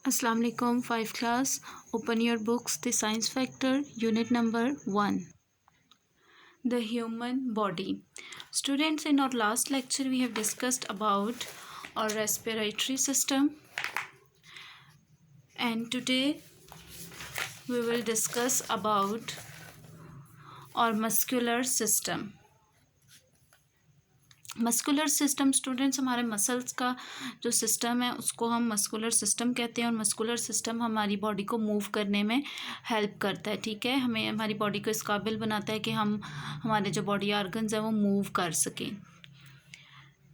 Assalamu alaikum, 5 class. Open your books. The science factor, unit number 1. The human body. Students, in our last lecture we have discussed about our respiratory system, and today we will discuss about our muscular system. Muscular system students, हमारे muscles का जो system है उसको हम muscular system कहते हैं, और muscular system हमारी बॉडी को मूव करने में हेल्प करता है। ठीक है, हमें हमारी बॉडी को इस काबिल बनाता है कि हम हमारे जो बॉडी ऑर्गन्स हैं वो मूव कर सकें।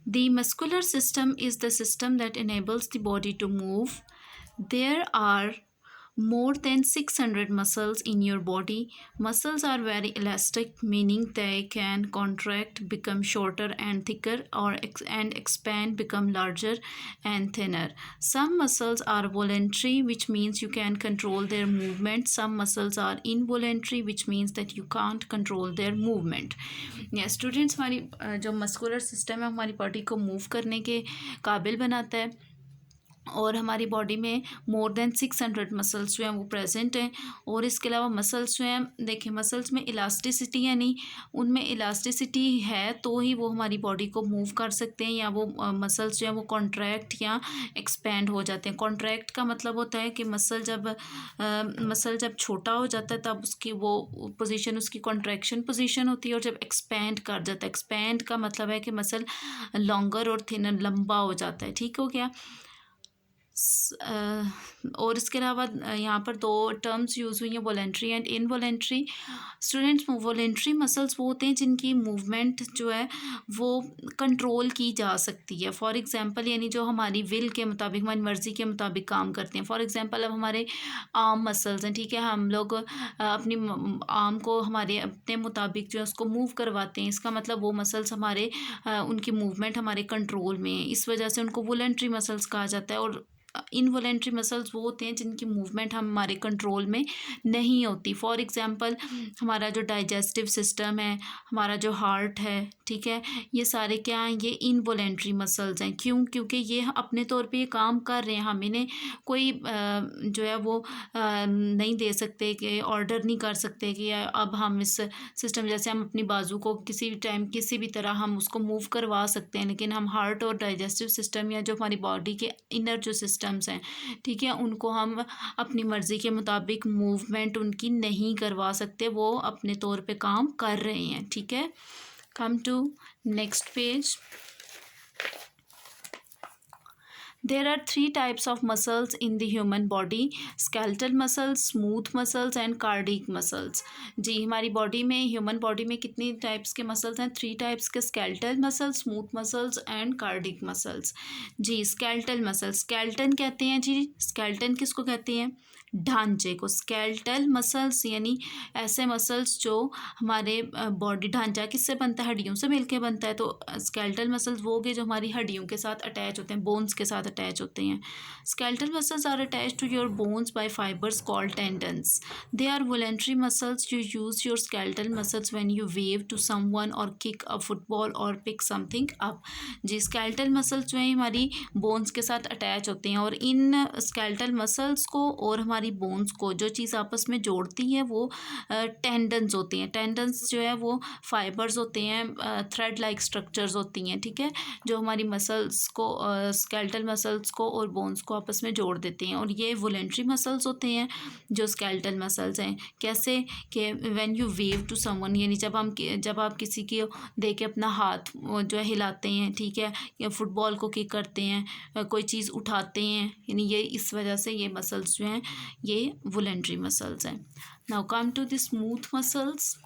The muscular system is the system that enables the body to move. There are more than 600 muscles in your body. Muscles are very elastic, meaning they can contract, become shorter and thicker, and expand, become larger and thinner. Some muscles are voluntary, which means you can control their movement. Some muscles are involuntary, which means that you can't control their movement. Students, हमारी जो muscular system है हमारी body को move करने के काबिल बनाता है, और हमारी बॉडी में मोर देन 600 मसल्स जो हैं वो प्रेजेंट हैं। और इसके अलावा मसल्स जो हैं, देखिए मसल्स में इलास्टिसिटी यानी उनमें इलास्टिसिटी है तो ही वो हमारी बॉडी को मूव कर सकते हैं, या वो मसल्स जो हैं वो कॉन्ट्रैक्ट या एक्सपेंड हो जाते हैं। कॉन्ट्रैक्ट का मतलब होता है कि मसल जब छोटा हो जाता है तब उसकी वो पोजीशन उसकी कॉन्ट्रैक्शन पोजीशन होती है, और जब एक्सपेंड कर जाता है, एक्सपेंड का मतलब है कि मसल लॉन्गर और थिनर लंबा हो जाता है। ठीक हो गया। और इसके अलावा यहाँ पर दो टर्म्स यूज़ हुई हैं, voluntary and involuntary. Students, voluntary muscles वो होते हैं जिनकी मूवमेंट जो है वो कंट्रोल की जा सकती है। फॉर एग्जांपल, यानी जो हमारी विल के मुताबिक, हमारी मर्ज़ी के मुताबिक काम करते हैं। फॉर एग्जांपल, अब हमारे आर्म मसल्स हैं, ठीक है, हम लोग अपनी आर्म को हमारे अपने मुताबिक जो है उसको मूव करवाते हैं। इसका मतलब वो मसल्स हमारे उनकी मूवमेंट हमारे कंट्रोल में है, इस वजह से उनको वॉलेंट्री मसल्स कहा जाता है। और इनवॉलेंट्री मसल्स वो होते हैं जिनकी मूवमेंट हमारे कंट्रोल में नहीं होती। फॉर एग्जांपल, हमारा जो डाइजेस्टिव सिस्टम है, हमारा जो हार्ट है, ठीक है, ये सारे क्या हैं, ये इनवॉलेंट्री मसल्स हैं। क्यों? क्योंकि ये अपने तौर पे ये काम कर रहे हैं, हम इन्हें कोई जो है वो नहीं दे सकते, कि ऑर्डर नहीं कर सकते कि अब हम इस सिस्टम, जैसे हम अपनी बाजू को किसी भी टाइम किसी भी तरह हम उसको मूव करवा सकते हैं, लेकिन हम हार्ट और डाइजेस्टिव सिस्टम या जो हमारी बॉडी के इनर जो सिस्टम्स हैं, ठीक है, उनको हम अपनी मर्ज़ी के मुताबिक मूवमेंट उनकी नहीं करवा सकते, वो अपने तौर पे काम कर रहे हैं। ठीक है, come to next page. There are 3 types of muscles in the human body: skeletal muscles, smooth muscles and cardiac muscles. जी, हमारी बॉडी में, ह्यूमन बॉडी में कितनी टाइप्स के मसल्स हैं? 3 टाइप्स के, skeletal muscles, smooth muscles and cardiac muscles. Ji, skeletal muscles, skeleton कहते हैं जी, skeleton किसको कहते हैं? ढांचे को। स्केलेटल मसल्स यानी ऐसे मसल्स जो हमारे बॉडी, ढांचा किससे बनता है? हड्डियों से मिलके बनता है। तो स्केलेटल मसल्स वो के जो हमारी हड्डियों के साथ अटैच होते हैं, बोन्स के साथ अटैच होते हैं। Skeletal muscles are attached to your bones by fibres called tendons. They are voluntary muscles. You use your skeletal muscles when you wave to someone or kick a football or pick something up. जी, skeletal muscles जो है हमारी bones के साथ attach होते हैं, और in skeletal muscles को और हमारी बोन्स को जो चीज़ आपस में जोड़ती है वो टेंडन्स होती हैं। टेंडन्स जो है वो फाइबर्स होते हैं, थ्रेड लाइक स्ट्रक्चर्स होती हैं, ठीक है, जो हमारी मसल्स को, स्केलेटल मसल्स को और बोन्स को आपस में जोड़ देते हैं। और ये वॉलेंट्री मसल्स होते हैं जो स्केलेटल मसल्स हैं। कैसे? कि when you wave to someone, यानी जब आप किसी की दे के अपना हाथ जो है हिलाते हैं, ठीक है, या फुटबॉल को किक करते हैं, कोई चीज़ उठाते हैं, यानी ये इस वजह से ये मसल्स जो हैं ये वॉलेंट्री मसल्स हैं। Now come to the smooth muscles.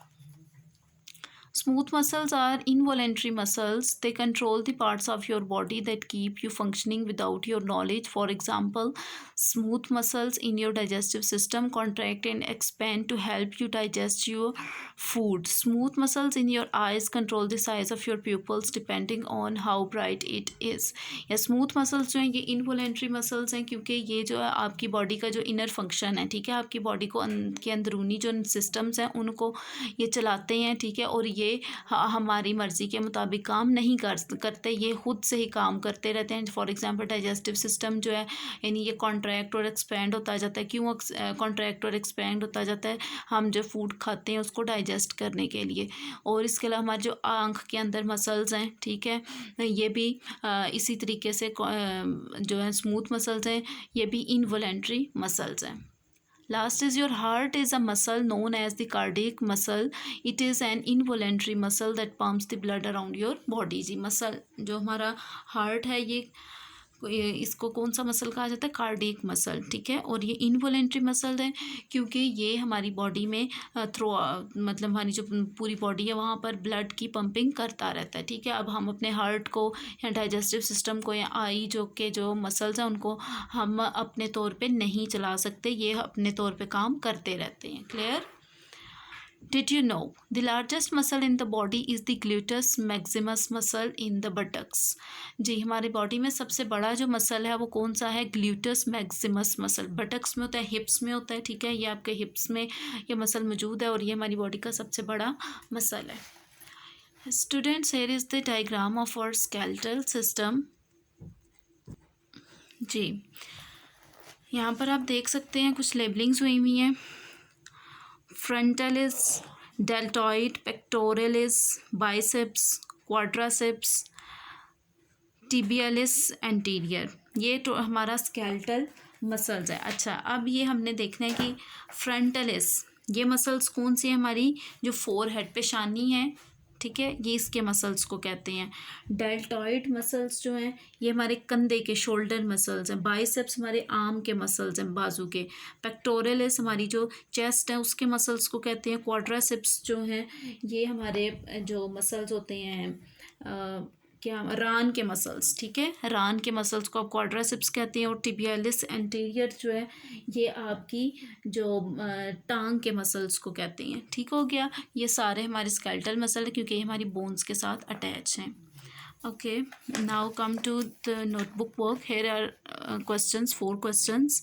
Smooth muscles are involuntary muscles. They control the parts of your body that keep you functioning without your knowledge. For example, smooth muscles in your digestive system contract and expand to help you digest your food. Smooth muscles in your eyes control the size of your pupils depending on how bright it is. या smooth muscles जो हैं ये involuntary muscles हैं, क्योंकि ये जो है आपकी बॉडी का जो इनर फंक्शन है, ठीक है, आपकी बॉडी को के अंदरूनी जो सिस्टम्स हैं उनको ये चलाते हैं, ठीक है, और ये हमारी मर्ज़ी के मुताबिक काम नहीं करते, ये खुद से ही काम करते रहते हैं. फॉर एग्जांपल डाइजेस्टिव सिस्टम जो है यानी ये कॉन्ट्रैक्ट और एक्सपेंड होता जाता है. क्यों कॉन्ट्रैक्ट और एक्सपेंड होता जाता है? हम जो फूड खाते हैं उसको डाइजेस्ट करने के लिए. और इसके अलावा हमारे जो आँख के अंदर मसल्स हैं, ठीक है, ये भी इसी तरीके से जो है स्मूथ मसल्स हैं, ये भी इनवॉलेंट्री मसल्स हैं. Last is your heart is a muscle known as the cardiac muscle. It is an involuntary muscle that pumps the blood around your body. जी मसल जो हमारा हार्ट है ये इसको कौन सा मसल कहा जाता है? कार्डियक मसल, ठीक है. और ये इनवॉलेंट्री मसल है क्योंकि ये हमारी बॉडी में थ्रो मतलब हमारी जो पूरी बॉडी है वहाँ पर ब्लड की पंपिंग करता रहता है, ठीक है. अब हम अपने हार्ट को या डाइजेस्टिव सिस्टम को या आई जो मसल्स हैं उनको हम अपने तौर पे नहीं चला सकते, ये अपने तौर पे काम करते रहते हैं. Clear? Did you know the largest muscle in the body is the gluteus maximus muscle in the buttocks? जी हमारी बॉडी में सबसे बड़ा जो मसल है वो कौन सा है? Gluteus Maximus muscle. बटक्स में होता है, हिप्स में होता है, ठीक है, ये आपके हिप्स में ये मसल मौजूद है और ये हमारी बॉडी का सबसे बड़ा मसल है. Students, here is the diagram of our skeletal system. जी यहाँ पर आप देख सकते हैं कुछ लेबलिंग्स हुई हुई हैं. Frontalis, deltoid, pectoralis, biceps, quadriceps, tibialis anterior. ये तो हमारा स्केलेटल मसल्स है. अच्छा, अब ये हमने देखना है कि फ्रंटलिस ये मसल्स कौन सी है? हमारी जो फोरहेड पे शानी है, ठीक है, ये इसके मसल्स को कहते हैं. डेल्टॉइड मसल्स जो हैं ये हमारे कंधे के शोल्डर मसल्स हैं. बाइसेप्स हमारे आर्म के मसल्स हैं, बाजू के. पेक्टोरलिस हमारी जो चेस्ट है उसके मसल्स को कहते हैं. क्वाड्रासेप्स जो हैं ये हमारे जो मसल्स होते हैं क्या, रान के मसल्स, ठीक है, रान के मसल्स को आप क्वाड्रासेप्स कहते हैं. और टिबियालिस एंटीरियर जो है ये आपकी जो टांग के मसल्स को कहते हैं. ठीक हो गया. ये सारे हमारे स्केलेटल मसल है क्योंकि ये हमारी बोन्स के साथ अटैच हैं. Okay, now come to the notebook work. Here are questions, 4 questions.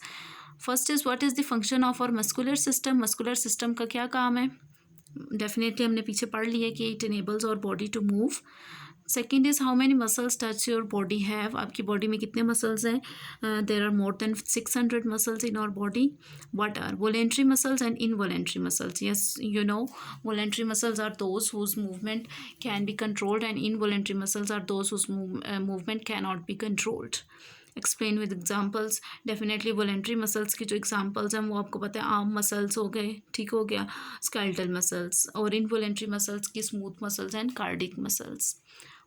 First is what is the function of our muscular system. Muscular system का क्या काम है? डेफिनेटली हमने पीछे पढ़ लिया कि it enables our body to move. Second is how many muscles touch your body have. आपकी बॉडी में कितने मसल्स हैं? There are more than 600 muscles in our body. What are voluntary muscles and involuntary muscles? Yes, you know voluntary muscles are those whose movement can be controlled and involuntary muscles are those whose movement can not be controlled. Explain with examples. Definitely voluntary muscles की जो examples हैं वो आपको पता है, arm muscles हो गए, ठीक हो गया, स्केलेटल मसल्स. और इनवॉलेंट्री मसल्स की smooth muscles and cardiac muscles.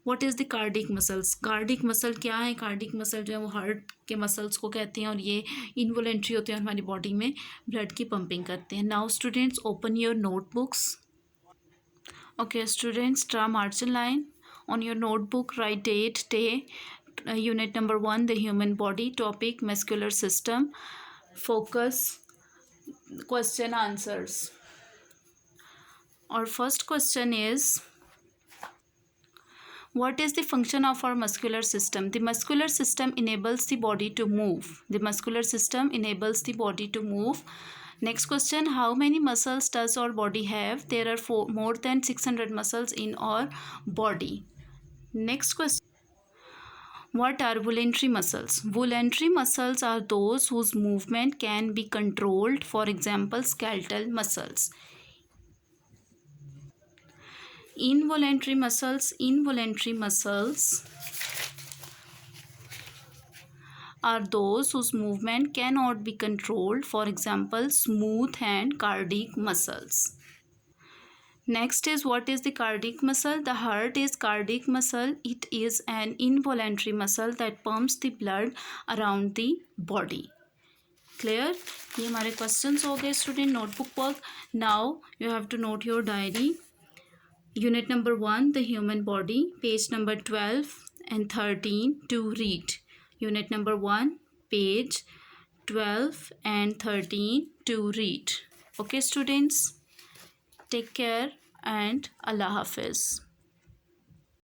What is the cardiac muscles? Cardiac muscle क्या है? कार्डिक मसल जो है वो हार्ट के मसल्स को कहते हैं और ये इनवॉलेंट्री होते हैं और हमारी बॉडी में ब्लड की पंपिंग करते हैं. Now students, open your notebooks. Okay students, draw margin line. On your notebook write date, day, unit number 1, the human body. Topic, muscular system. Focus, question answers. Our first question is, what is the function of our muscular system? The muscular system enables the body to move. The muscular system enables the body to move. Next question, how many muscles does our body have? There are more than 600 muscles in our body. Next question, what are voluntary muscles? Voluntary muscles are those whose movement can be controlled. For example, skeletal muscles. Involuntary muscles are those whose movement cannot be controlled. For example, smooth and cardiac muscles. Next is, what is the cardiac muscle? The heart is cardiac muscle. It is an involuntary muscle that pumps the blood around the body. Clear? ये हमारे questions हो गए student. Notebook work. Now you have to note your diary. Unit number 1, the human body, page number 12 and 13 to read. Unit number 1, page 12 and 13 to read. Okay students, take care and Allah हाफिज़।